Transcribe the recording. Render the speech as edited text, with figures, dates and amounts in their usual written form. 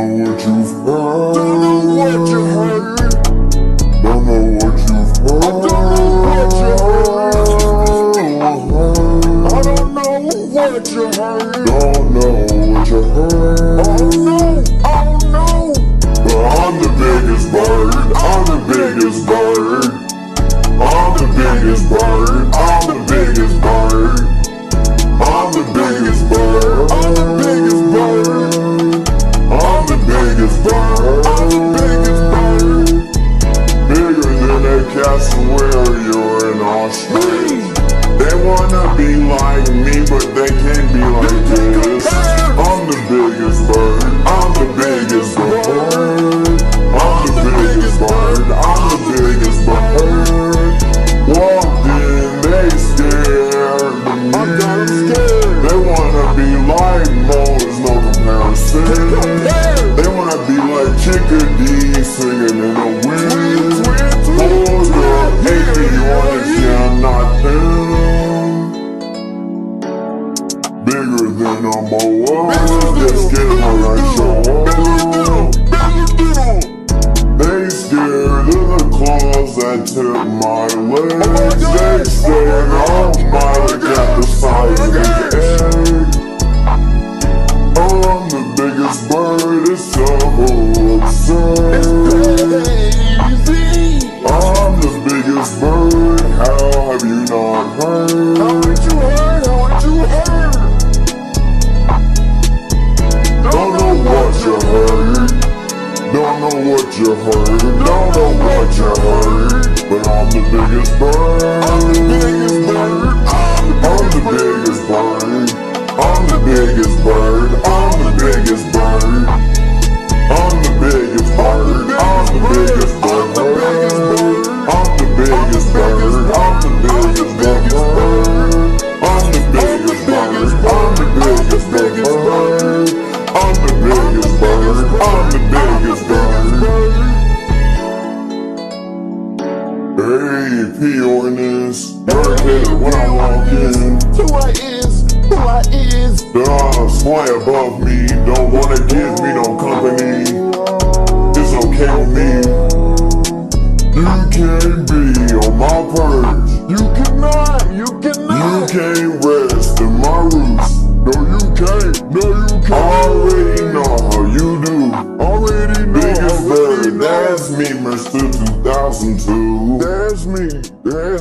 know what you've heard. Don't know what you heard. Don't know what you've heard. I don't know what you heard. Don't know what you heard. Oh no, oh no. But I'm the biggest bird. I'm the biggest bird. I'm the biggest bird. I'm the biggest bird. I'm the biggest bird. I'm the biggest bird. I'm the biggest bird. I'm the biggest bird. Bigger than a cassowary or an ostrich. They wanna be like me, but they can't be like this. I'm the biggest bird. I'm the biggest bird. I'm the biggest bird. I'm the biggest bird. Walked in, they scared me. I got 'em scared. They wanna be like Mo, there's no comparison. They wanna be like Chickadee singing in the wind. Hold up, if you wanna see I'm not them. Bigger than a moa, just get when I show up. They scared of the claws that tip my legs. They staring off my leg at the size of the egg. I'm the biggest bird, it's so absurd. I'm the biggest bird, how have you not heard? Haven't you heard? Haven't you heard? Don't know what you heard. Don't know what you heard. Don't know what you heard. But I'm the biggest bird. I'm the biggest bird. I'm the biggest bird. I'm the biggest bird. I'm the biggest bird. I'm the biggest bird. I'm the biggest bird. I'm the biggest bird. I'm the biggest bird. I'm the biggest bird. I'm the biggest bird. I'm the biggest bird. I'm the biggest bird. Hey, P ordinance. Mercator when I walk in. Who I is. The boy above me don't wanna give me no company. It's okay with me. You can't be on my perch. You cannot. You You cannot. can't rest in my roots. No, you can't. No, you I can't. already know how you do. Already know. Biggest Already bird, know. that's me, Mr. 2002. There's me. There's